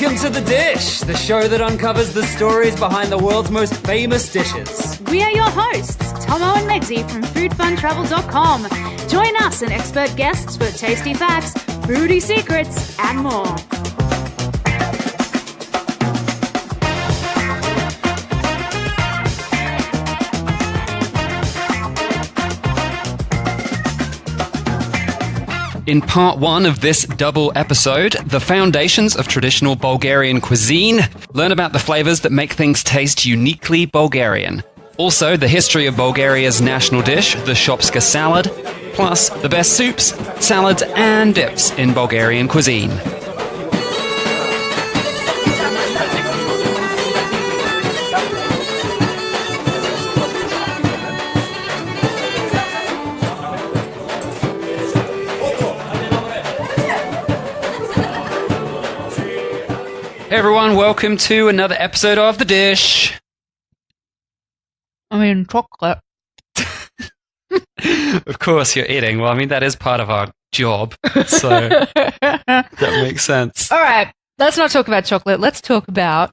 Welcome to The Dish, the show that uncovers the stories behind the world's most famous dishes. We are your hosts, Tomo and Megsy from foodfuntravel.com. Join us and expert guests for tasty facts, foodie secrets, and more. In part one of this double episode, the foundations of traditional Bulgarian cuisine, learn about the flavors that make things taste uniquely Bulgarian. Also, the history of Bulgaria's national dish, the Shopska salad, plus the best soups, salads, and dips in Bulgarian cuisine. Hey everyone, welcome to another episode of The Dish. Chocolate. Of course you're eating. Well, that is part of our job, so that makes sense. All right, let's not talk about chocolate. Let's talk about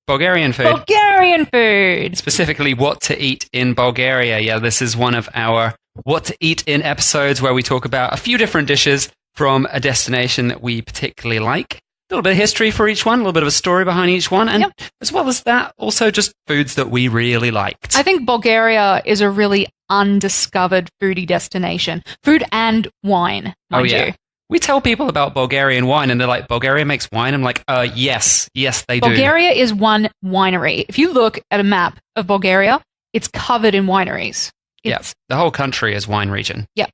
Bulgarian food. Bulgarian food. Specifically, what to eat in Bulgaria. Yeah, this is one of our what to eat in episodes where we talk about a few different dishes from a destination that we particularly like. A little bit of history for each one, a little bit of a story behind each one, and as well as that, also just foods that we really liked. I think Bulgaria is a really undiscovered foodie destination. Food and wine, mind you. We tell people about Bulgarian wine, and they're like, Bulgaria makes wine? I'm like, yes, they do. Bulgaria is one winery. If you look at a map of Bulgaria, it's covered in wineries. The whole country is wine region. Yep.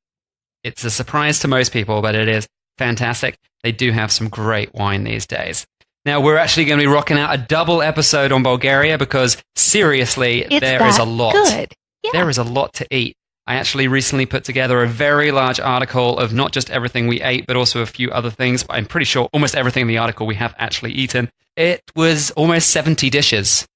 It's a surprise to most people, but it is fantastic. They do have some great wine these days. Now, we're actually going to be rocking out a double episode on Bulgaria because, seriously, there is a lot. Good. Yeah. There is a lot to eat. I actually recently put together a very large article of not just everything we ate, but also a few other things. But I'm pretty sure almost everything in the article we have actually eaten. It was almost 70 dishes.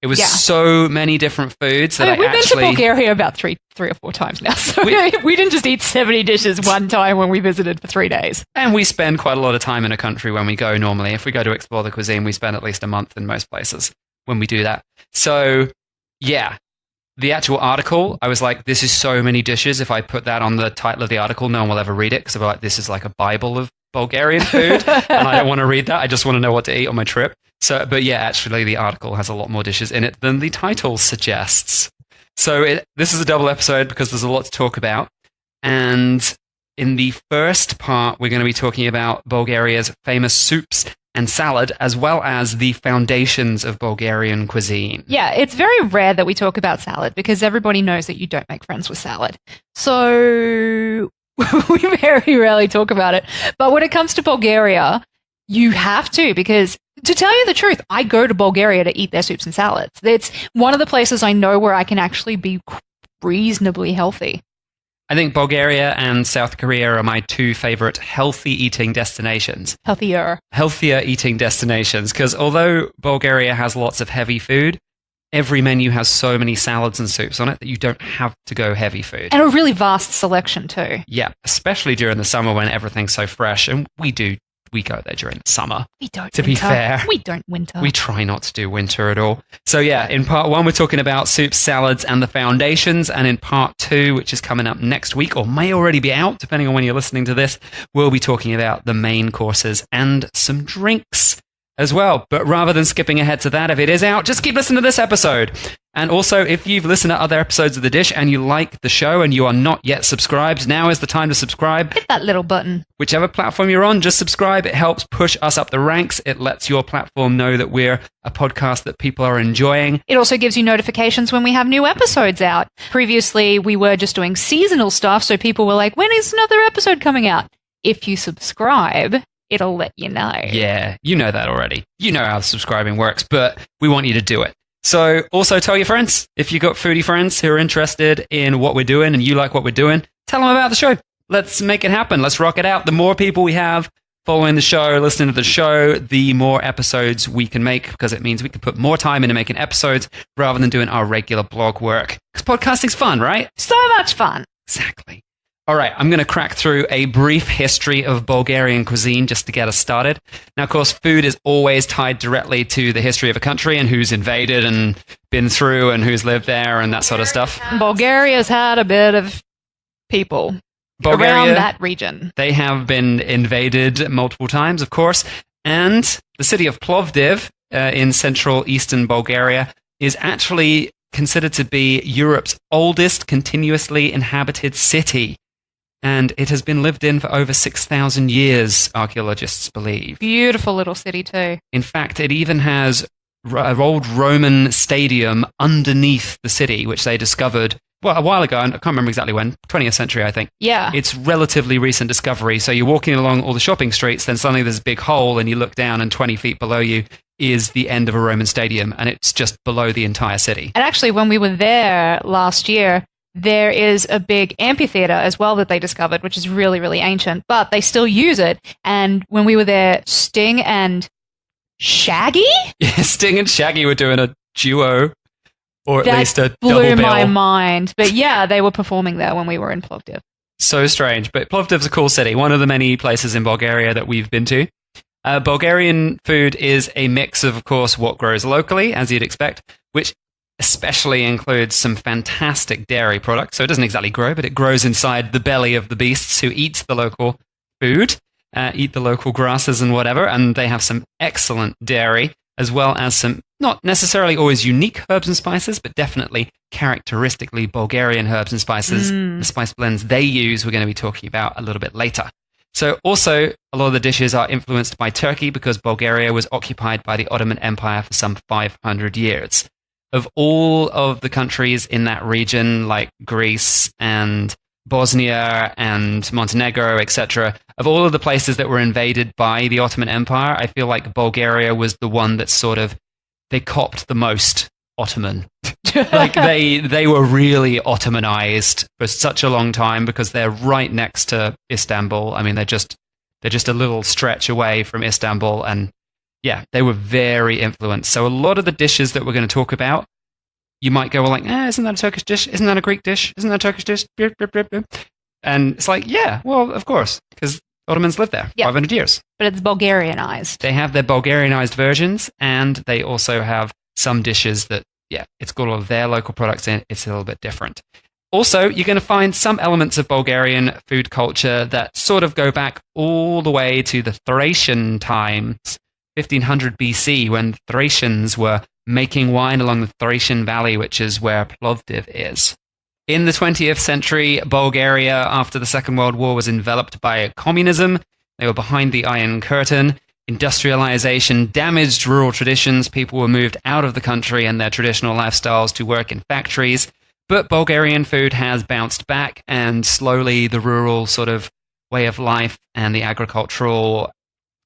It was so many different foods that we've been to Bulgaria about three or four times now. So we didn't just eat 70 dishes one time when we visited for 3 days. And we spend quite a lot of time in a country when we go normally. If we go to explore the cuisine, we spend at least a month in most places when we do that. So, yeah. The actual article, I was like, this is so many dishes. If I put that on the title of the article, no one will ever read it because I'll be like, this is like a Bible of Bulgarian food. And I don't want to read that. I just want to know what to eat on my trip. So, but yeah, actually, the article has a lot more dishes in it than the title suggests. So this is a double episode because there's a lot to talk about. And in the first part, we're going to be talking about Bulgaria's famous soups and salad, as well as the foundations of Bulgarian cuisine. Yeah, it's very rare that we talk about salad because everybody knows that you don't make friends with salad. So we very rarely talk about it. But when it comes to Bulgaria, you have to, because to tell you the truth, I go to Bulgaria to eat their soups and salads. It's one of the places I know where I can actually be reasonably healthy. I think Bulgaria and South Korea are my two favorite healthy eating destinations. Healthier eating destinations, because although Bulgaria has lots of heavy food, every menu has so many salads and soups on it that you don't have to go heavy food. And a really vast selection too. Yeah, especially during the summer when everything's so fresh, and we go there during the summer. We don't To winter. be fair. We don't winter. We try not to do winter at all. So yeah, in part one, we're talking about soups, salads, and the foundations. And in part two, which is coming up next week, or may already be out, depending on when you're listening to this, we'll be talking about the main courses and some drinks as well. But rather than skipping ahead to that, if it is out, just keep listening to this episode. And also, if you've listened to other episodes of The Dish and you like the show and you are not yet subscribed, now is the time to subscribe. Hit that little button. Whichever platform you're on, just subscribe. It helps push us up the ranks. It lets your platform know that we're a podcast that people are enjoying. It also gives you notifications when we have new episodes out. Previously, we were just doing seasonal stuff, so people were like, when is another episode coming out? If you subscribe, it'll let you know. Yeah, you know that already. You know how subscribing works, but we want you to do it. So also tell your friends. If you've got foodie friends who are interested in what we're doing and you like what we're doing, tell them about the show. Let's make it happen. Let's rock it out. The more people we have following the show, listening to the show, the more episodes we can make, because it means we can put more time into making episodes rather than doing our regular blog work. Because podcasting's fun, right? So much fun. Exactly. All right, I'm going to crack through a brief history of Bulgarian cuisine just to get us started. Now, of course, food is always tied directly to the history of a country and who's invaded and been through and who's lived there and that sort of stuff. Bulgaria's had a bit of people around that region. They have been invaded multiple times, of course, and the city of Plovdiv in central eastern Bulgaria is actually considered to be Europe's oldest continuously inhabited city. And it has been lived in for over 6,000 years, archaeologists believe. Beautiful little city too. In fact, it even has an old Roman stadium underneath the city, which they discovered, well, a while ago. I can't remember exactly when, 20th century, I think. Yeah. It's relatively recent discovery. So you're walking along all the shopping streets, then suddenly there's a big hole, and you look down, and 20 feet below you is the end of a Roman stadium, and it's just below the entire city. And actually, when we were there last year, there is a big amphitheater as well that they discovered, which is really, really ancient, but they still use it. And when we were there, Sting and Shaggy? Yeah, Sting and Shaggy were doing a duo, or at least a double bill. That blew my mind. But yeah, they were performing there when we were in Plovdiv. So strange, but Plovdiv's a cool city, one of the many places in Bulgaria that we've been to. Bulgarian food is a mix of course, what grows locally, as you'd expect, which especially includes some fantastic dairy products. So it doesn't exactly grow, but it grows inside the belly of the beasts who eat the local food, eat the local grasses and whatever, and they have some excellent dairy, as well as some not necessarily always unique herbs and spices, but definitely characteristically Bulgarian herbs and spices. The spice blends they use, we're going to be talking about a little bit later. So also, a lot of the dishes are influenced by Turkey because Bulgaria was occupied by the Ottoman Empire for some 500 years. Of all of the countries in that region, like Greece and Bosnia and Montenegro, etc., of all of the places that were invaded by the Ottoman Empire, I feel like Bulgaria was the one that sort of, they copped the most Ottoman. Like they were really Ottomanized for such a long time because they're right next to Istanbul. I mean, they're just a little stretch away from Istanbul, and yeah, they were very influenced. So a lot of the dishes that we're going to talk about, you might go, well, like, isn't that a Turkish dish? Isn't that a Greek dish? Isn't that a Turkish dish? And it's like, yeah, well, of course, because Ottomans lived there 500 years. But it's Bulgarianized. They have their Bulgarianized versions, and they also have some dishes that, yeah, it's got all of their local products in it. It's a little bit different. Also, you're going to find some elements of Bulgarian food culture that sort of go back all the way to the Thracian times, 1500 BC, when Thracians were making wine along the Thracian Valley, which is where Plovdiv is. In the 20th century, Bulgaria, after the Second World War, was enveloped by communism. They were behind the Iron Curtain. Industrialization damaged rural traditions. People were moved out of the country and their traditional lifestyles to work in factories. But Bulgarian food has bounced back, and slowly the rural sort of way of life and the agricultural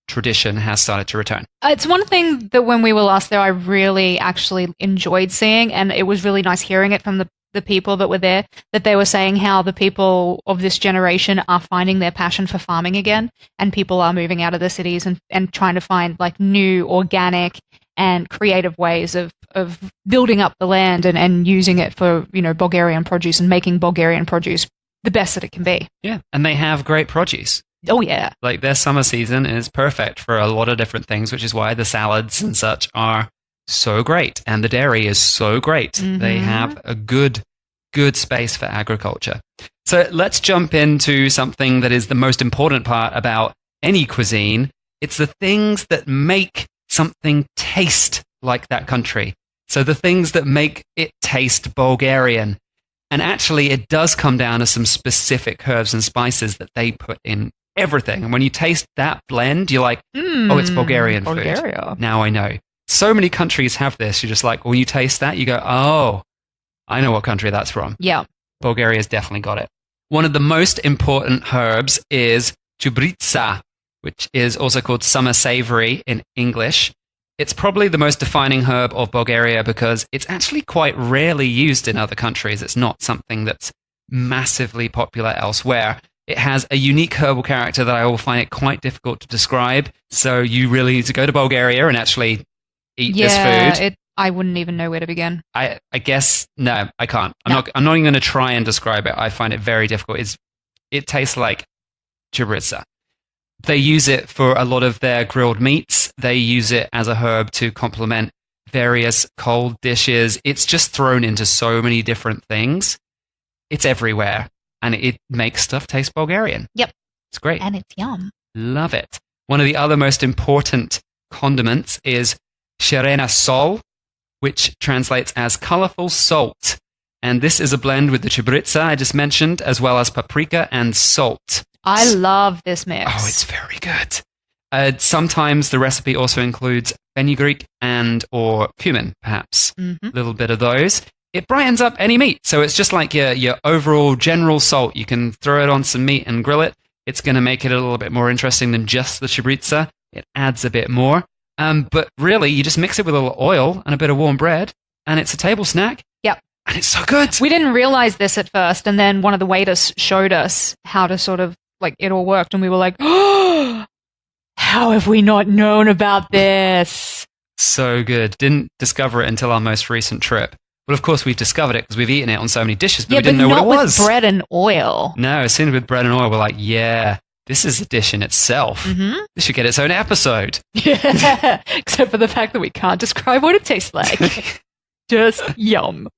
tradition has started to return. It's one thing that when we were last there, I really actually enjoyed seeing, and it was really nice hearing it from the people that were there, that they were saying how the people of this generation are finding their passion for farming again, and people are moving out of the cities and trying to find like new organic and creative ways of building up the land and using it for, you know, Bulgarian produce and making Bulgarian produce the best that it can be. Yeah, and they have great produce. Oh, yeah. Like their summer season is perfect for a lot of different things, which is why the salads and such are so great. And the dairy is so great. Mm-hmm. They have a good space for agriculture. So let's jump into something that is the most important part about any cuisine. It's the things that make something taste like that country. So the things that make it taste Bulgarian. And actually, it does come down to some specific herbs and spices that they put in everything. And when you taste that blend, you're like, oh, it's Bulgarian food. Now I know. So many countries have this. You're just like, when you taste that, you go, oh, I know what country that's from. Yeah. Bulgaria's definitely got it. One of the most important herbs is chubritsa, which is also called summer savory in English. It's probably the most defining herb of Bulgaria because it's actually quite rarely used in other countries. It's not something that's massively popular elsewhere. It has a unique herbal character that I will find it quite difficult to describe. So you really need to go to Bulgaria and actually eat this food. I wouldn't even know where to begin. I guess, no, I can't. I'm not even going to try and describe it. I find it very difficult. It's it tastes like chibritsa. They use it for a lot of their grilled meats. They use it as a herb to complement various cold dishes. It's just thrown into so many different things. It's everywhere, and it makes stuff taste Bulgarian. Yep. It's great. And it's yum. Love it. One of the other most important condiments is Sherena sol, which translates as colorful salt. And this is a blend with the chibritsa I just mentioned, as well as paprika and salt. I love this mix. Oh, it's very good. Sometimes the recipe also includes fenugreek and or cumin, perhaps. A little bit of those. It brightens up any meat. So it's just like your overall general salt. You can throw it on some meat and grill it. It's going to make it a little bit more interesting than just the chibritsa. It adds a bit more. But really, you just mix it with a little oil and a bit of warm bread, and it's a table snack. Yep. And it's so good. We didn't realize this at first, and then one of the waiters showed us how to sort of, like, it all worked, and we were like, oh, how have we not known about this? So good. Didn't discover it until our most recent trip. Well, of course, we've discovered it because we've eaten it on so many dishes, but we didn't know what it was. With bread and oil. No, as soon as with bread and oil, we're like, yeah, this is a dish in itself. This should get its own episode. Yeah, except for the fact that we can't describe what it tastes like. Just yum.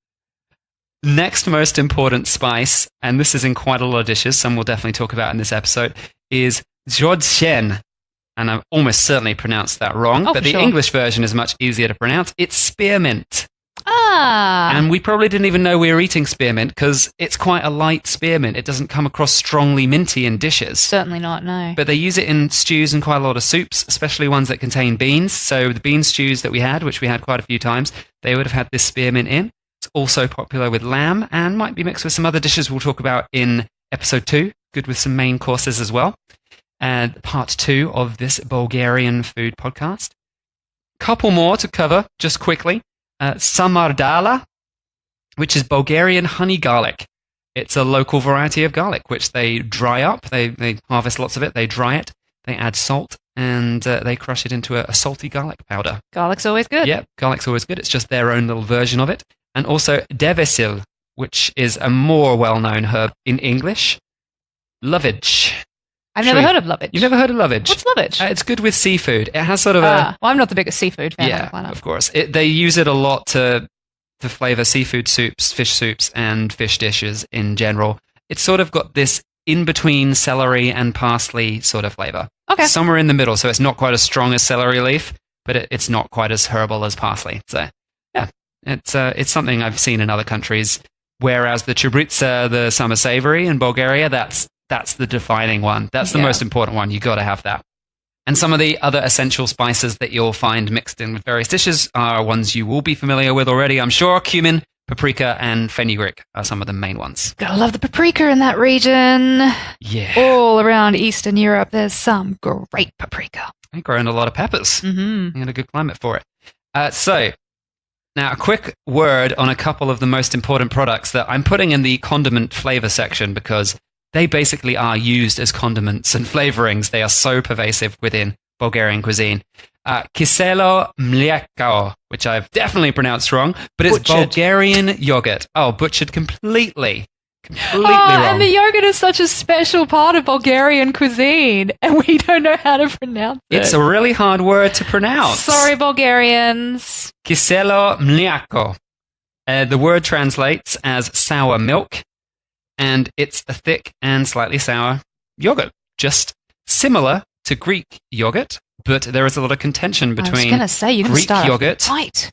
Next most important spice, and this is in quite a lot of dishes, some we'll definitely talk about in this episode, is zhodzhen. And I've almost certainly pronounced that wrong, but the English version is much easier to pronounce. It's spearmint. And we probably didn't even know we were eating spearmint because it's quite a light spearmint. It doesn't come across strongly minty in dishes. Certainly not, no. But they use it in stews and quite a lot of soups, especially ones that contain beans. So the bean stews that we had, which we had quite a few times, they would have had this spearmint in. It's also popular with lamb and might be mixed with some other dishes we'll talk about in episode 2. Good with some main courses as well. And part 2 of this Bulgarian food podcast. Couple more to cover just quickly. Samardala, which is Bulgarian honey garlic. It's a local variety of garlic, which they dry up. They harvest lots of it. They dry it. They add salt, and they crush it into a salty garlic powder. Garlic's always good. Yeah, garlic's always good. It's just their own little version of it. And also devesil, which is a more well-known herb in English. Lovage. I've never heard of lovage. You've never heard of lovage? What's lovage? It's good with seafood. It has sort of a... Well, I'm not the biggest seafood fan on the planet. Of course. They use it a lot to flavor seafood soups, fish soups, and fish dishes in general. It's sort of got this in-between celery and parsley sort of flavor. Okay. Somewhere in the middle, so it's not quite as strong as celery leaf, but it's not quite as herbal as parsley. So, yeah, it's something I've seen in other countries, whereas the chibritsa, the summer savory in Bulgaria, that's the defining one. That's the most important one. You got to have that. And some of the other essential spices that you'll find mixed in with various dishes are ones you will be familiar with already, I'm sure. Cumin, paprika, and fenugreek are some of the main ones. Gotta love the paprika in that region. Yeah. All around Eastern Europe, there's some great paprika. They grow in a lot of peppers. Mm-hmm. And a good climate for it. So, now a quick word on a couple of the most important products that I'm putting in the condiment flavor section because they basically are used as condiments and flavorings. They are so pervasive within Bulgarian cuisine. Kiselo mleko, which I've definitely pronounced wrong, but it's butchered. Bulgarian yogurt. Oh, butchered completely. Completely wrong. And the yogurt is such a special part of Bulgarian cuisine, and we don't know how to pronounce it. It's a really hard word to pronounce. Sorry, Bulgarians. Kiselo mleko. The word translates as sour milk. And it's a thick and slightly sour yogurt, just similar to Greek yogurt, but there is a lot of contention between Greek yogurt,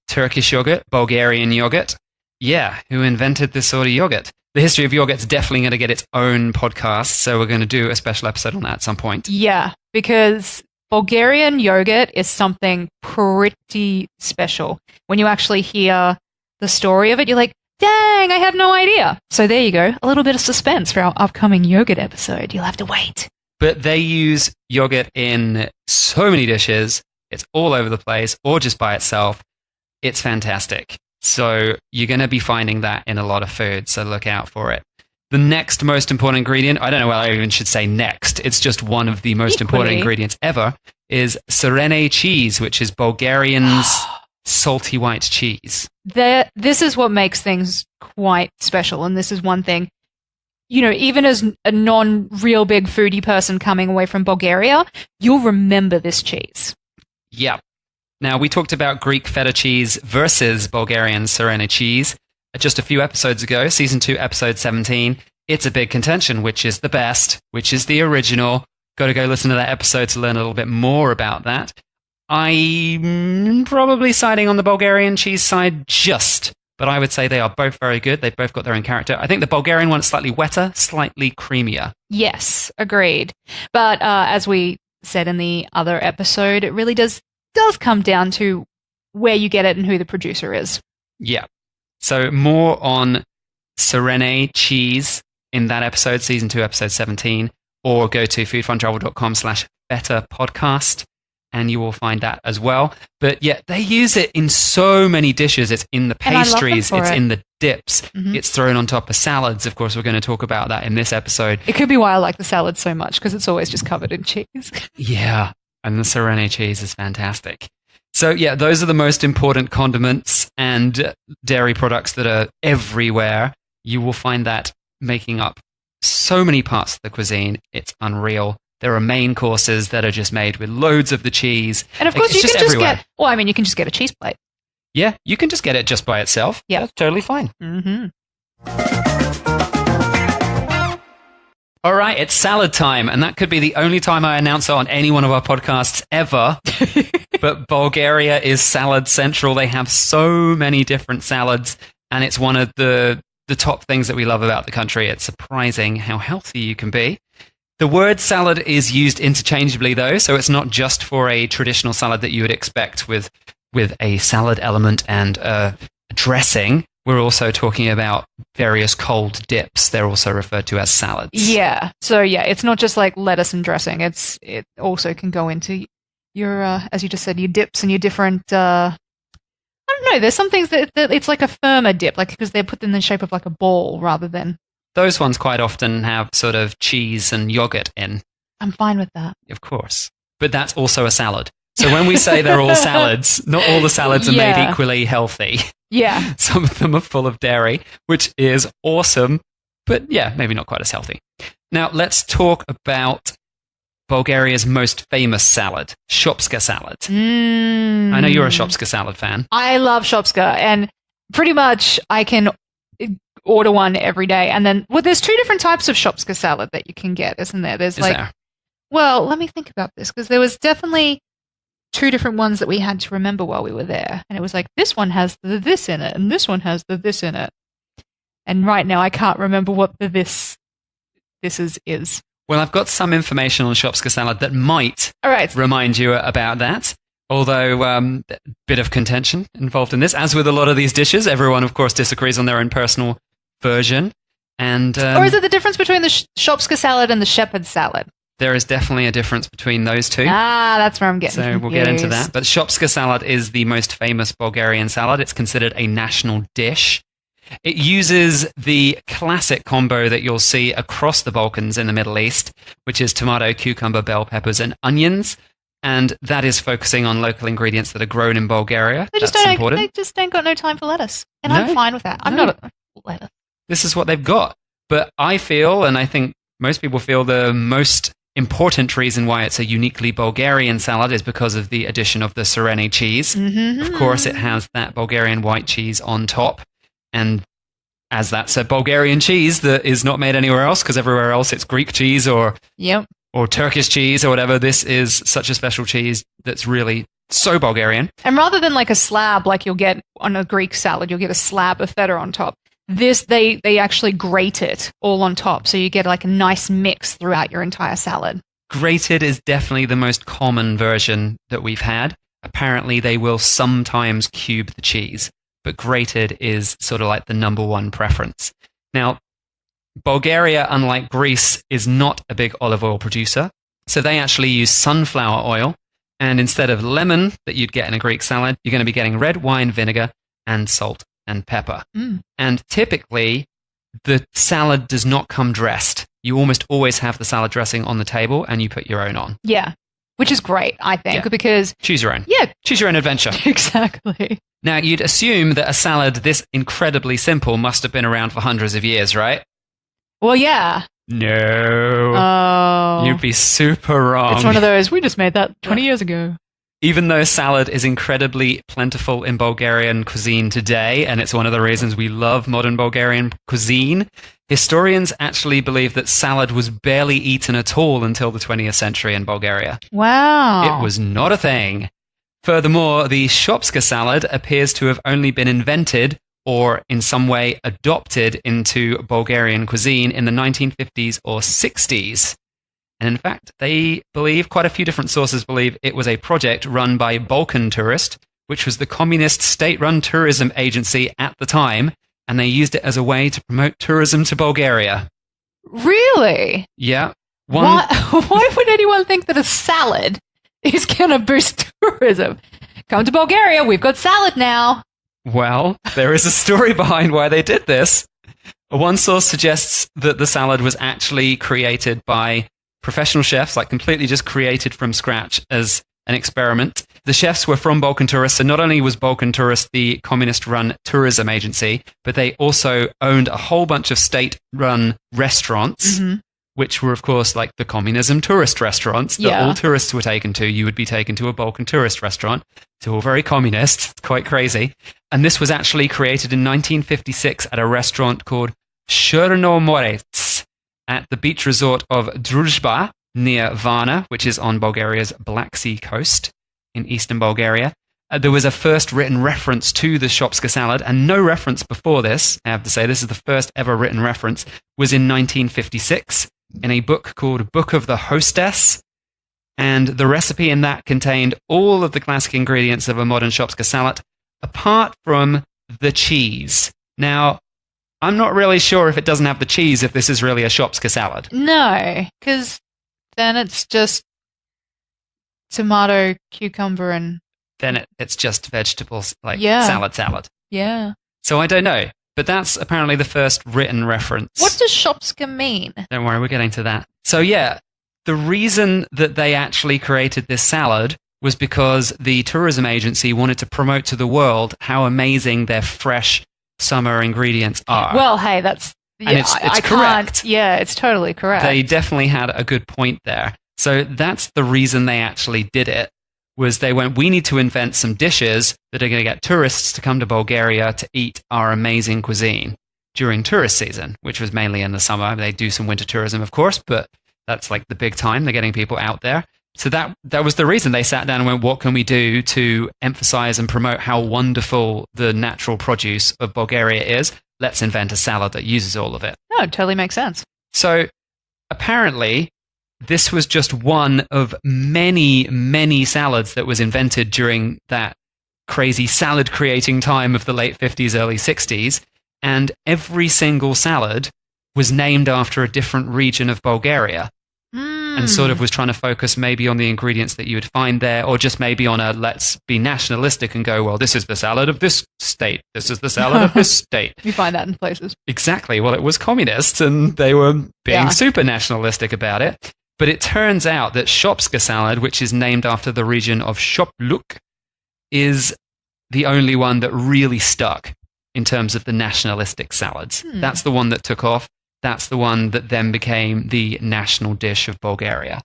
Turkish yogurt, Bulgarian yogurt. Yeah, who invented this sort of yogurt? The history of yogurt is definitely going to get its own podcast, so we're going to do a special episode on that at some point. Yeah, because Bulgarian yogurt is something pretty special. When you actually hear the story of it, you're like, dang, I had no idea. So there you go. A little bit of suspense for our upcoming yogurt episode. You'll have to wait. But they use yogurt in so many dishes. It's all over the place, or just by itself. It's fantastic. So you're going to be finding that in a lot of food, so look out for it. The next most important ingredient, I don't know whether I even should say next, it's just one of the most important ingredients ever, is Sirene cheese, which is Bulgarian's salty white cheese. This is what makes things quite special, and this is one thing. even as a non-real big foodie person coming away from Bulgaria, you'll remember this cheese. Yeah. Now, we talked about Greek feta cheese versus Bulgarian Sirene cheese just a few episodes ago, season 2, episode 17. It's a big contention, which is the best, which is the original. Got to go listen to that episode to learn a little bit more about that. I'm probably siding on the Bulgarian cheese side but I would say they are both very good. They've both got their own character. I think the Bulgarian one is slightly wetter, slightly creamier. Yes, agreed. But as we said in the other episode, it really does come down to where you get it and who the producer is. Yeah. So more on Sirene cheese in that episode, season 2, episode 17, or go to foodfuntravel.com/feta podcast and you will find that as well. But yeah, they use it in so many dishes. It's in the pastries, it's in the dips, it's thrown on top of salads. Of course, we're going to talk about that in this episode. It could be why I like the salad so much, because it's always just covered in cheese. Yeah. And the Sirene cheese is fantastic. So yeah, those are the most important condiments and dairy products that are everywhere. You will find that making up so many parts of the cuisine. It's unreal. There are main courses that are just made with loads of the cheese. And of course, you can just get, you can just get a cheese plate. Yeah, you can just get it just by itself. Yeah. That's totally fine. All right, it's salad time, and that could be the only time I announce it on any one of our podcasts ever. But Bulgaria is salad central. They have so many different salads, and it's one of the top things that we love about the country. It's surprising how healthy you can be. The word salad is used interchangeably, though, so it's not just for a traditional salad that you would expect with a salad element and a dressing. We're also talking about various cold dips. They're also referred to as salads. Yeah. So, yeah, it's not just like lettuce and dressing. It also can go into your, as you just said, your dips and your different, I don't know, there's some things that it's like a firmer dip, like because they're put in the shape of like a ball rather than... Those ones quite often have sort of cheese and yogurt in. I'm fine with that. Of course. But that's also a salad. So when we say they're all salads, not all the salads are made equally healthy. Yeah. Some of them are full of dairy, which is awesome, but yeah, maybe not quite as healthy. Now, let's talk about Bulgaria's most famous salad, Shopska salad. I know you're a Shopska salad fan. I love Shopska, and pretty much I can order one every day. And then, there's 2 different types of Shopska salad that you can get, isn't there? Well, let me think about this, because there was definitely 2 different ones that we had to remember while we were there. And it was like, this one has the this in it, and this one has the this in it. And right now, I can't remember what the this is. Well, I've got some information on Shopska salad that might remind you about that. Although, a bit of contention involved in this. As with a lot of these dishes, everyone, of course, disagrees on their own personal version. And or is it the difference between the Shopska salad and the shepherd's salad? There is definitely a difference between those 2. That's where I'm getting confused. We'll get into that. But Shopska salad is the most famous Bulgarian salad. It's considered a national dish. It uses the classic combo that you'll see across the Balkans in the Middle East, which is tomato, cucumber, bell peppers, and onions. And that is focusing on local ingredients that are grown in Bulgaria. They just ain't got no time for lettuce. And I'm fine with that. I'm not a lettuce. This is what they've got. But I feel, and I think most people feel, the most important reason why it's a uniquely Bulgarian salad is because of the addition of the Sirene cheese. Of course, it has that Bulgarian white cheese on top. And as that's a Bulgarian cheese that is not made anywhere else, because everywhere else it's Greek cheese or Turkish cheese or whatever, this is such a special cheese that's really so Bulgarian. And rather than like a slab like you'll get on a Greek salad, you'll get a slab of feta on top. This, they actually grate it all on top, so you get like a nice mix throughout your entire salad. Grated is definitely the most common version that we've had. Apparently, they will sometimes cube the cheese, but grated is sort of like the number one preference. Now, Bulgaria, unlike Greece, is not a big olive oil producer, so they actually use sunflower oil, and instead of lemon that you'd get in a Greek salad, you're going to be getting red wine vinegar and salt and pepper. And typically, the salad does not come dressed. You almost always have the salad dressing on the table, and you put your own on. Yeah, which is great, I think, because... Choose your own. Yeah. Choose your own adventure. Exactly. Now, you'd assume that a salad this incredibly simple must have been around for hundreds of years, right? Well, yeah. No. Oh. You'd be super wrong. It's one of those, we just made that 20 years ago. Even though salad is incredibly plentiful in Bulgarian cuisine today, and it's one of the reasons we love modern Bulgarian cuisine, historians actually believe that salad was barely eaten at all until the 20th century in Bulgaria. Wow. It was not a thing. Furthermore, the Shopska salad appears to have only been invented or in some way adopted into Bulgarian cuisine in the 1950s or 60s. And in fact, quite a few different sources believe it was a project run by Balkan Tourist, which was the communist state-run tourism agency at the time, and they used it as a way to promote tourism to Bulgaria. Really? Yeah. Why would anyone think that a salad is going to boost tourism? Come to Bulgaria, we've got salad now. Well, there is a story behind why they did this. One source suggests that the salad was actually created by professional chefs, like completely just created from scratch as an experiment. The chefs were from Balkan Tourist, so not only was Balkan Tourist the communist-run tourism agency, but they also owned a whole bunch of state-run restaurants, which were, of course, like the communism tourist restaurants that all tourists were taken to. You would be taken to a Balkan Tourist restaurant. It's all very communist. It's quite crazy. And this was actually created in 1956 at a restaurant called Chernomorets at the beach resort of Druzhba near Varna, which is on Bulgaria's Black Sea coast in eastern Bulgaria. There was a first written reference to the Shopska salad, and no reference before this, I have to say, this is the first ever written reference, was in 1956 in a book called Book of the Hostess. And the recipe in that contained all of the classic ingredients of a modern Shopska salad, apart from the cheese. Now, I'm not really sure if it doesn't have the cheese, if this is really a Shopska salad. No, because then it's just tomato, cucumber, and... Then it's just vegetables, like salad. Yeah. So I don't know, but that's apparently the first written reference. What does Shopska mean? Don't worry, we're getting to that. So yeah, the reason that they actually created this salad was because the tourism agency wanted to promote to the world how amazing their fresh summer ingredients are. Well, hey, that's... And it's correct. Yeah, it's totally correct. They definitely had a good point there. So that's the reason they actually did it, was they went, we need to invent some dishes that are going to get tourists to come to Bulgaria to eat our amazing cuisine during tourist season, which was mainly in the summer. They do some winter tourism, of course, but that's like the big time. They're getting people out there. So that was the reason they sat down and went, what can we do to emphasize and promote how wonderful the natural produce of Bulgaria is? Let's invent a salad that uses all of it. No, it totally makes sense. So apparently, this was just one of many, many salads that was invented during that crazy salad creating time of the late 50s, early 60s. And every single salad was named after a different region of Bulgaria. And sort of was trying to focus maybe on the ingredients that you would find there, or just maybe on a let's be nationalistic and go, well, this is the salad of this state. This is the salad of this state. You find that in places. Exactly. Well, it was communist and they were being super nationalistic about it. But it turns out that Shopska salad, which is named after the region of Shopluk, is the only one that really stuck in terms of the nationalistic salads. That's the one that took off. That's the one that then became the national dish of Bulgaria.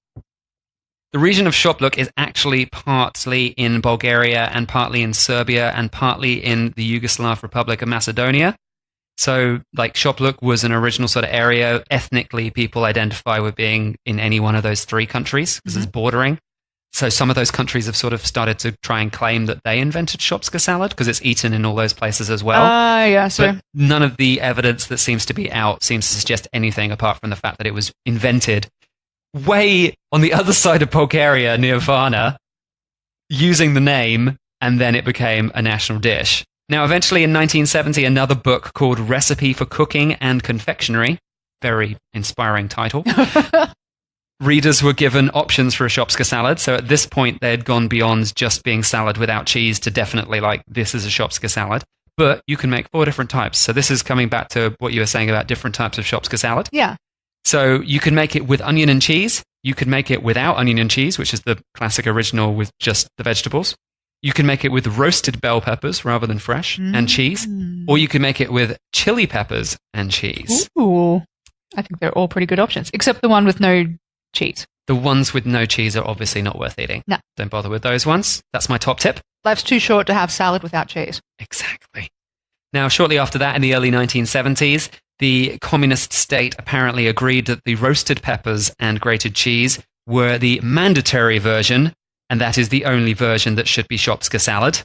The region of Shopluk is actually partly in Bulgaria and partly in Serbia and partly in the Yugoslav Republic of Macedonia. So, like, Shopluk was an original sort of area. Ethnically, people identify with being in any one of those three countries because it's bordering. So some of those countries have sort of started to try and claim that they invented Shopska salad because it's eaten in all those places as well. Yeah, sure. But none of the evidence that seems to be out seems to suggest anything apart from the fact that it was invented way on the other side of Bulgaria near Varna using the name, and then it became a national dish. Now, eventually in 1970, another book called Recipe for Cooking and Confectionery, very inspiring title, readers were given options for a Shopska salad. So at this point, they had gone beyond just being salad without cheese to definitely like, this is a Shopska salad. But you can make 4 different types. So this is coming back to what you were saying about different types of Shopska salad. Yeah. So you can make it with onion and cheese. You could make it without onion and cheese, which is the classic original with just the vegetables. You can make it with roasted bell peppers rather than fresh and cheese. Or you can make it with chili peppers and cheese. Ooh. I think they're all pretty good options, except the one with no cheese. The ones with no cheese are obviously not worth eating. No. Don't bother with those ones. That's my top tip. Life's too short to have salad without cheese. Exactly. Now, shortly after that, in the early 1970s, the communist state apparently agreed that the roasted peppers and grated cheese were the mandatory version, and that is the only version that should be Shopska salad.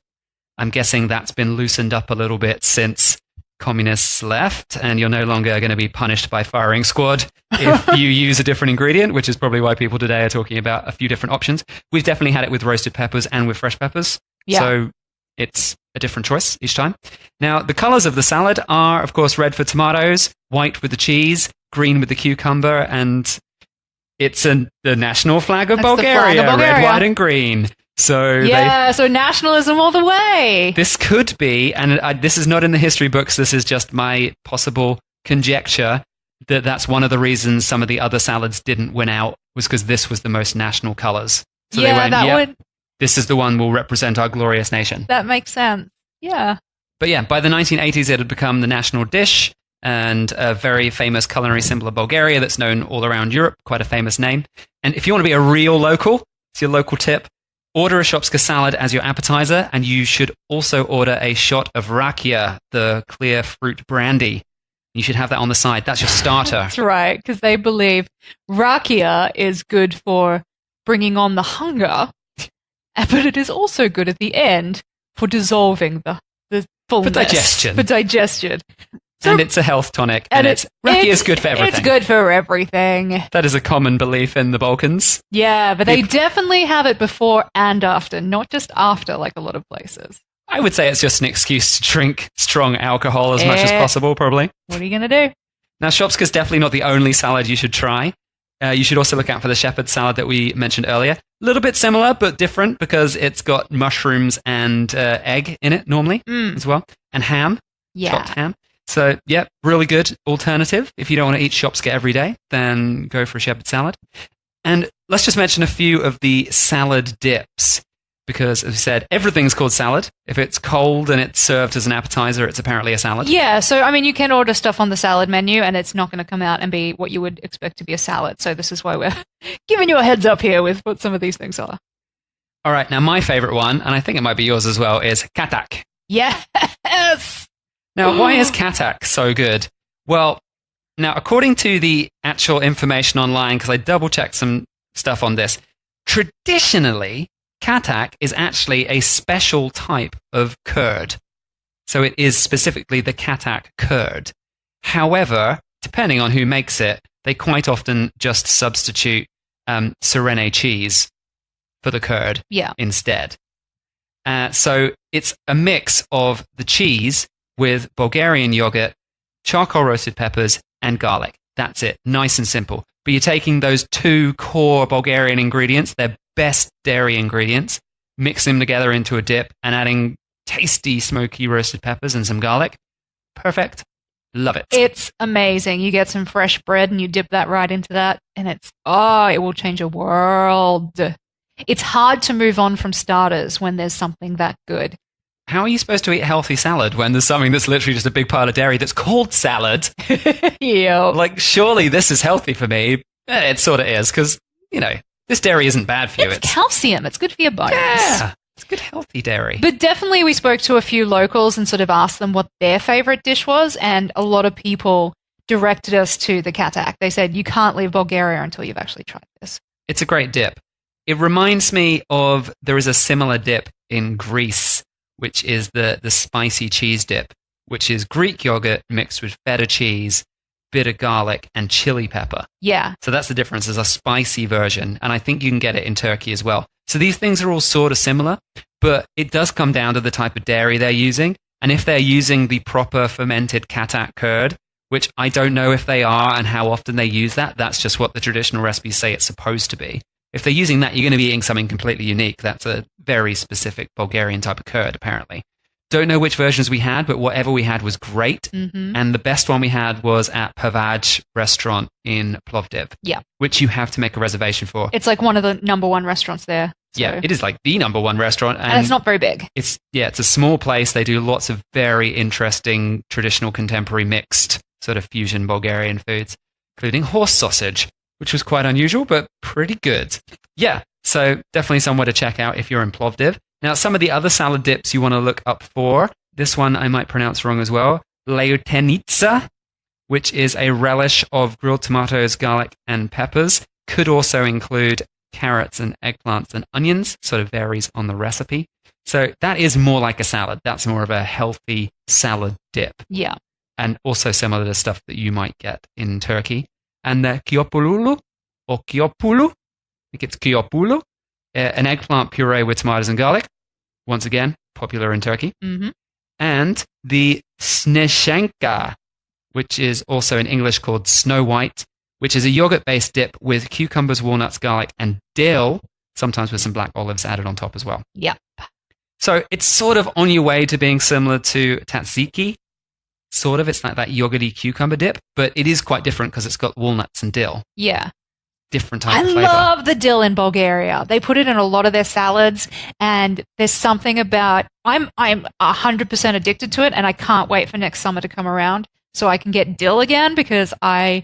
I'm guessing that's been loosened up a little bit since communists left, and you're no longer going to be punished by firing squad if you use a different ingredient, which is probably why people today are talking about a few different options. We've definitely had it with roasted peppers and with fresh peppers. Yeah. So it's a different choice each time. Now, the colors of the salad are, of course, red for tomatoes, white with the cheese, green with the cucumber, and it's the national flag of Bulgaria, red, white, and green. So so nationalism all the way. This could be, and this is not in the history books, this is just my possible conjecture, that that's one of the reasons some of the other salads didn't win out, was because this was the most national colors. So they went, this is the one will represent our glorious nation. That makes sense. Yeah. But yeah, by the 1980s, it had become the national dish and a very famous culinary symbol of Bulgaria that's known all around Europe, quite a famous name. And if you want to be a real local, it's your local tip, order a Shopska salad as your appetizer, and you should also order a shot of rakia, the clear fruit brandy. You should have that on the side. That's your starter. That's right, because they believe rakia is good for bringing on the hunger, but it is also good at the end for dissolving the fullness. For digestion. For digestion. So, and it's a health tonic, and rakia is good for everything. It's good for everything. That is a common belief in the Balkans. Yeah, but they definitely have it before and after, not just after like a lot of places. I would say it's just an excuse to drink strong alcohol as much as possible, probably. What are you going to do? Now, Shopska is definitely not the only salad you should try. You should also look out for the shepherd salad that we mentioned earlier. A little bit similar, but different because it's got mushrooms and egg in it normally as well, and ham, chopped ham. So, yeah, really good alternative. If you don't want to eat Shopska every day, then go for a shepherd salad. And let's just mention a few of the salad dips, because, as we said, everything's called salad. If it's cold and it's served as an appetizer, it's apparently a salad. Yeah, so, I mean, you can order stuff on the salad menu, and it's not going to come out and be what you would expect to be a salad. So this is why we're giving you a heads up here with what some of these things are. All right, now my favorite one, and I think it might be yours as well, is katak. Yes! Now, why is katak so good? Well, now, according to the actual information online, because I double-checked some stuff on this, traditionally, katak is actually a special type of curd. So it is specifically the katak curd. However, depending on who makes it, they quite often just substitute Sirene cheese for the curd instead. So it's a mix of the cheese with Bulgarian yogurt, charcoal roasted peppers, and garlic. That's it. Nice and simple. But you're taking those two core Bulgarian ingredients, their best dairy ingredients, mixing them together into a dip, and adding tasty, smoky roasted peppers and some garlic. Perfect. Love it. It's amazing. You get some fresh bread and you dip that right into that, and it will change your world. It's hard to move on from starters when there's something that good. How are you supposed to eat healthy salad when there's something that's literally just a big pile of dairy that's called salad? Yeah. Like, surely this is healthy for me. It sort of is, because, this dairy isn't bad for you. It's calcium. It's good for your bones. Yeah, it's good healthy dairy. But definitely we spoke to a few locals and sort of asked them what their favorite dish was, and a lot of people directed us to the katak. They said, you can't leave Bulgaria until you've actually tried this. It's a great dip. It reminds me of, there is a similar dip in Greece, which is the spicy cheese dip, which is Greek yogurt mixed with feta cheese, bitter garlic, and chili pepper. Yeah. So that's the difference. There's a spicy version, and I think you can get it in Turkey as well. So these things are all sort of similar, but it does come down to the type of dairy they're using. And if they're using the proper fermented katak curd, which I don't know if they are and how often they use that, that's just what the traditional recipes say it's supposed to be. If they're using that, you're going to be eating something completely unique. That's a very specific Bulgarian type of curd, apparently. Don't know which versions we had, but whatever we had was great. Mm-hmm. And the best one we had was at Pavaj restaurant in Plovdiv, which you have to make a reservation for. It's like one of the number one restaurants there. So. Yeah, it is like the number one restaurant. And it's not very big. It's a small place. They do lots of very interesting traditional contemporary mixed sort of fusion Bulgarian foods. including horse sausage, which was quite unusual, but pretty good. Yeah, so definitely somewhere to check out if you're in Plovdiv. Now, some of the other salad dips you want to look up for, this one I might pronounce wrong as well, leutenica, which is a relish of grilled tomatoes, garlic, and peppers. Could also include carrots and eggplants and onions, sort of varies on the recipe. So that is more like a salad. That's more of a healthy salad dip. Yeah. And also similar to stuff that you might get in Turkey. And the kiopululu, or kiopulu, I think it's kiopulu, an eggplant puree with tomatoes and garlic. Once again, popular in Turkey. Mm-hmm. And the sneshenka, which is also in English called Snow White, which is a yogurt-based dip with cucumbers, walnuts, garlic, and dill, sometimes with some black olives added on top as well. Yep. So it's sort of on your way to being similar to tzatziki. Sort of. It's like that yogurty cucumber dip, but it is quite different because it's got walnuts and dill. Yeah. Different type of flavor. I love the dill in Bulgaria. They put it in a lot of their salads, and there's something about I'm 100% addicted to it, and I can't wait for next summer to come around so I can get dill again because I've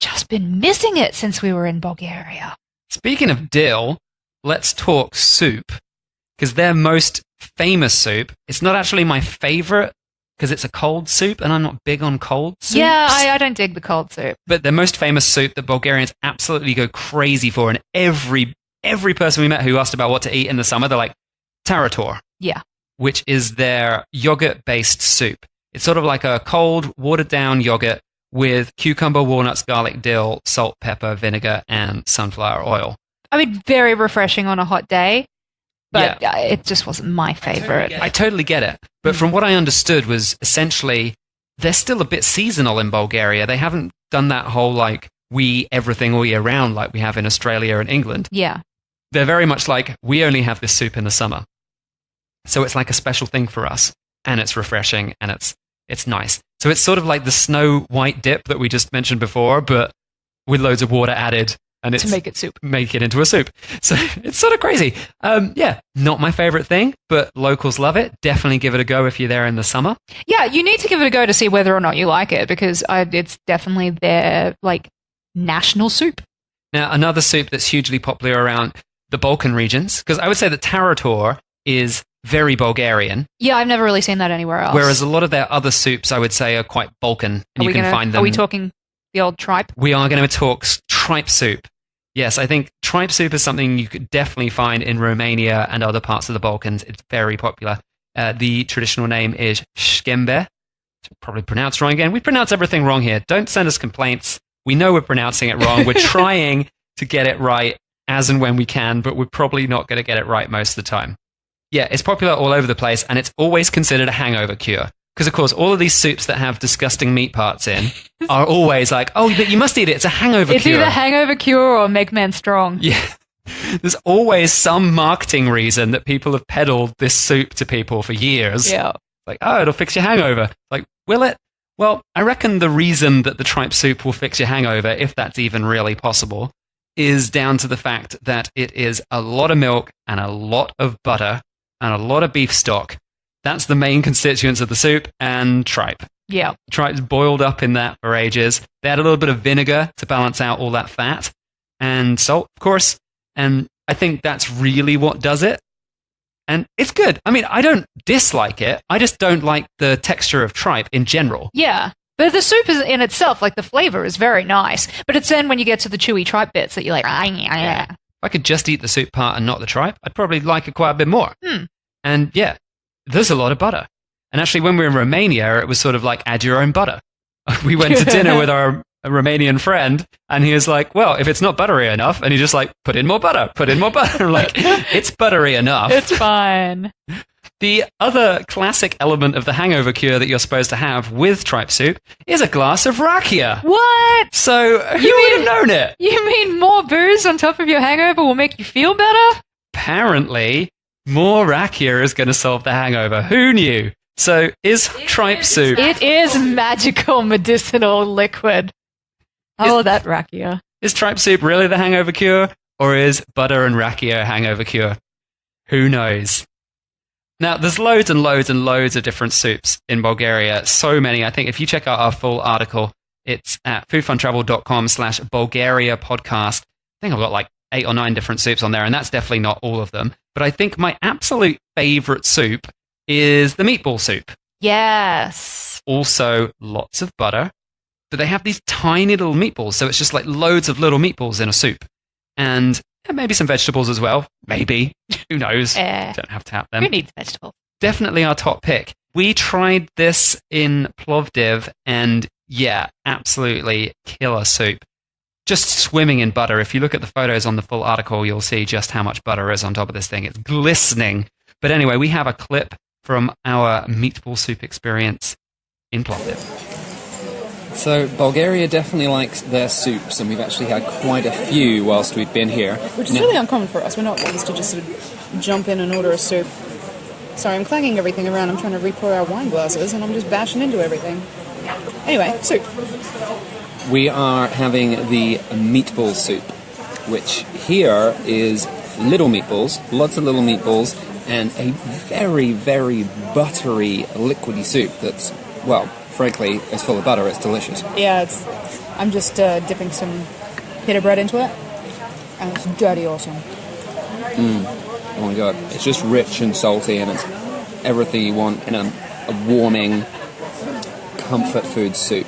just been missing it since we were in Bulgaria. Speaking of dill, let's talk soup because their most famous soup, it's not actually my favorite because it's a cold soup and I'm not big on cold soups. Yeah, I don't dig the cold soup. But their most famous soup that Bulgarians absolutely go crazy for, and every person we met who asked about what to eat in the summer, they're like, tarator. Yeah. Which is their yogurt-based soup. It's sort of like a cold, watered-down yogurt with cucumber, walnuts, garlic, dill, salt, pepper, vinegar, and sunflower oil. I mean, very refreshing on a hot day, but it just wasn't my favorite. I totally get it. But from what I understood was essentially they're still a bit seasonal in Bulgaria. They haven't done that whole like we eat everything all year round like we have in Australia and England. Yeah. They're very much like we only have this soup in the summer. So it's like a special thing for us, and it's refreshing and it's nice. So it's sort of like the Snow White dip that we just mentioned before, but with loads of water added. And it's to make it soup. Make it into a soup. So it's sort of crazy. Yeah, not my favorite thing, but locals love it. Definitely give it a go if you're there in the summer. Yeah, you need to give it a go to see whether or not you like it because it's definitely their like national soup. Now, another soup that's hugely popular around the Balkan regions, because I would say that tarator is very Bulgarian. Yeah, I've never really seen that anywhere else. Whereas a lot of their other soups, I would say, are quite Balkan, and you can find them. Are we talking the old tripe? We are going to talk tripe soup. Yes, I think tripe soup is something you could definitely find in Romania and other parts of the Balkans. It's very popular. The traditional name is shkembe. Probably pronounced wrong again. We pronounce everything wrong here. Don't send us complaints. We know we're pronouncing it wrong. We're trying to get it right as and when we can, but we're probably not going to get it right most of the time. Yeah, it's popular all over the place, and it's always considered a hangover cure. Because, of course, all of these soups that have disgusting meat parts in are always like, oh, but you must eat it. It's a hangover cure. It's either hangover cure or make men strong. Yeah. There's always some marketing reason that people have peddled this soup to people for years. Yeah. Like, oh, it'll fix your hangover. Like, will it? Well, I reckon the reason that the tripe soup will fix your hangover, if that's even really possible, is down to the fact that it is a lot of milk and a lot of butter and a lot of beef stock. That's the main constituents of the soup, and tripe. Yeah. Tripe's boiled up in that for ages. They add a little bit of vinegar to balance out all that fat, and salt, of course. And I think that's really what does it. And it's good. I mean, I don't dislike it. I just don't like the texture of tripe in general. Yeah. But the soup is in itself, like the flavor is very nice. But it's then when you get to the chewy tripe bits that you're like, yeah. If I could just eat the soup part and not the tripe, I'd probably like it quite a bit more. And yeah. There's a lot of butter. And actually, when we were in Romania, it was sort of like, add your own butter. We went to dinner with our Romanian friend, and he was like, well, if it's not buttery enough, and he just like, put in more butter, put in more butter. I'm like, it's buttery enough. It's fine. The other classic element of the hangover cure that you're supposed to have with tripe soup is a glass of rakia. What? So, who would have known it? You mean more booze on top of your hangover will make you feel better? Apparently. More rakia is going to solve the hangover. Who knew? So, is tripe soup... It is magical medicinal liquid. That rakia. Is tripe soup really the hangover cure? Or is butter and rakia a hangover cure? Who knows? Now, there's loads and loads and loads of different soups in Bulgaria. So many. I think if you check out our full article It's at foodfuntravel.com/Bulgaria podcast. I think I've got like 8 or 9 different soups on there, and that's definitely not all of them. But I think my absolute favorite soup is the meatball soup. Yes. Also, lots of butter. But they have these tiny little meatballs, so it's just like loads of little meatballs in a soup. And maybe some vegetables as well. Maybe. Who knows? Don't have to have them. Who needs vegetables? Definitely our top pick. We tried this in Plovdiv, and yeah, absolutely killer soup. Just swimming in butter. If you look at the photos on the full article, you'll see just how much butter is on top of this thing. It's glistening. But anyway, we have a clip from our meatball soup experience in Plovdiv. So Bulgaria definitely likes their soups, and we've actually had quite a few whilst we've been here. Which is really uncommon for us. We're not used to just sort of jump in and order a soup. Sorry, I'm clanging everything around. I'm trying to repour our wine glasses, and I'm just bashing into everything. Anyway, soup. We are having the meatball soup, which here is little meatballs, lots of little meatballs, and a very, very buttery, liquidy soup that's, well, frankly, it's full of butter. It's delicious. Yeah, I'm just dipping some pita bread into it, and it's dirty awesome. Oh my god, it's just rich and salty, and it's everything you want in a warming comfort food soup.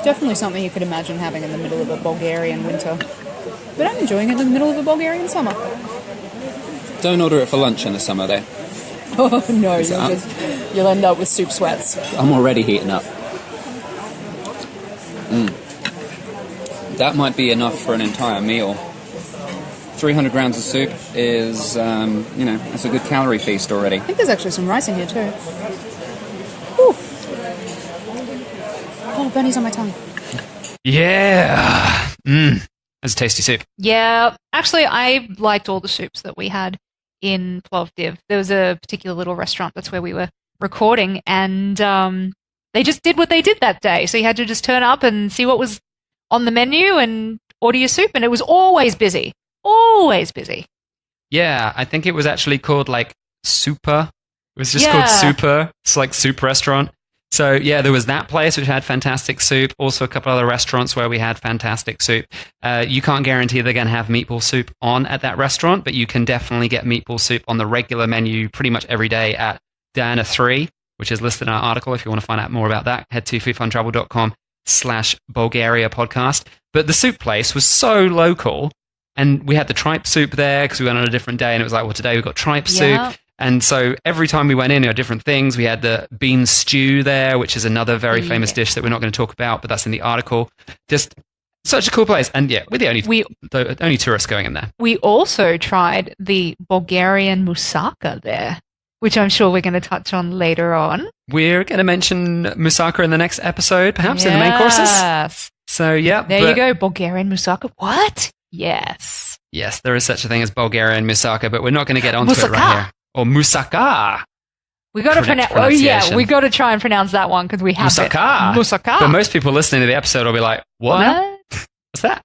Definitely something you could imagine having in the middle of a Bulgarian winter. But I'm enjoying it in the middle of a Bulgarian summer. Don't order it for lunch in the summer, though. Oh no, you'll end up with soup sweats. I'm already heating up. That might be enough for an entire meal. 300 grams of soup is, it's a good calorie feast already. I think there's actually some rice in here too. Whew. Oh, Benny's on my tongue. Yeah. That's a tasty soup. Yeah. Actually, I liked all the soups that we had in Plovdiv. There was a particular little restaurant, that's where we were recording, and they just did what they did that day. So you had to just turn up and see what was on the menu and order your soup, and it was always busy. Always busy. Yeah, I think it was actually called like Super. It was just called Super. It's like soup restaurant. So yeah, there was that place which had fantastic soup. Also a couple other restaurants where we had fantastic soup. You can't guarantee they're going to have meatball soup on at that restaurant, but you can definitely get meatball soup on the regular menu pretty much every day at Diana 3, which is listed in our article. If you want to find out more about that, head to foodfuntravel.com/Bulgaria podcast. But the soup place was so local. And we had the tripe soup there because we went on a different day, and it was like, well, today we've got tripe soup. And so every time we went in, there were different things. We had the bean stew there, which is another very famous dish that we're not going to talk about, but that's in the article. Just such a cool place. And yeah, we're the only tourists going in there. We also tried the Bulgarian moussaka there, which I'm sure we're going to touch on later on. We're going to mention moussaka in the next episode, perhaps in the main courses. So yeah. There you go, Bulgarian moussaka. What? Yes. Yes, there is such a thing as Bulgarian moussaka, but we're not going to get onto it right here. Or moussaka. We got to pronounce. Oh yeah, we got to try and pronounce that one because we have moussaka. It. Moussaka. But most people listening to the episode will be like, "What? What's that?"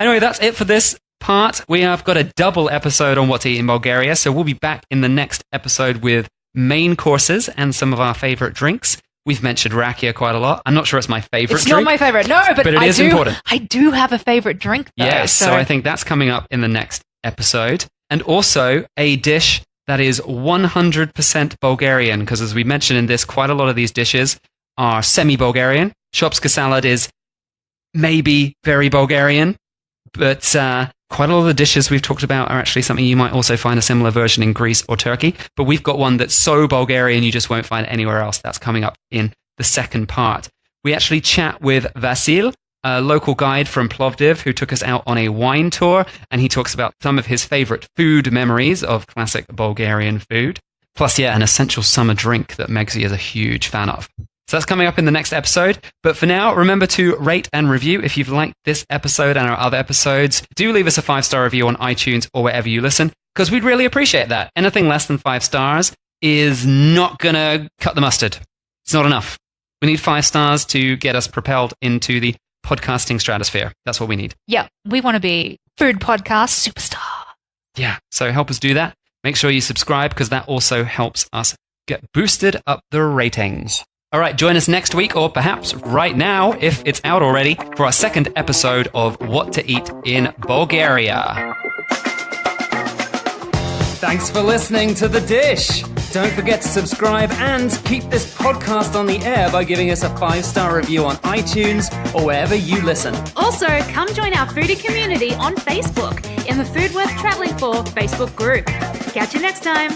Anyway, that's it for this part. We have got a double episode on what to eat in Bulgaria, so we'll be back in the next episode with main courses and some of our favorite drinks. We've mentioned rakia quite a lot. I'm not sure it's my favorite drink. It's not my favorite. No, but it is important. I do have a favorite drink, though. Yes, so I think that's coming up in the next episode. And also a dish that is 100% Bulgarian, because as we mentioned in this, quite a lot of these dishes are semi-Bulgarian. Shopska salad is maybe very Bulgarian, but quite a lot of the dishes we've talked about are actually something you might also find a similar version in Greece or Turkey. But we've got one that's so Bulgarian you just won't find anywhere else. That's coming up in the second part. We actually chat with Vasil, a local guide from Plovdiv who took us out on a wine tour, and he talks about some of his favorite food memories of classic Bulgarian food. Plus, yeah, an essential summer drink that Megzi is a huge fan of. So that's coming up in the next episode. But for now, remember to rate and review if you've liked this episode and our other episodes. Do leave us a 5-star review on iTunes or wherever you listen, because we'd really appreciate that. Anything less than 5 stars is not going to cut the mustard. It's not enough. We need 5 stars to get us propelled into the podcasting stratosphere. That's what we need. Yeah, we want to be food podcast superstar. Yeah, so help us do that. Make sure you subscribe, because that also helps us get boosted up the ratings. All right, join us next week, or perhaps right now, if it's out already, for our second episode of What to Eat in Bulgaria. Thanks for listening to The Dish. Don't forget to subscribe and keep this podcast on the air by giving us a 5-star review on iTunes or wherever you listen. Also, come join our foodie community on Facebook in the Food Worth Travelling For Facebook group. Catch you next time.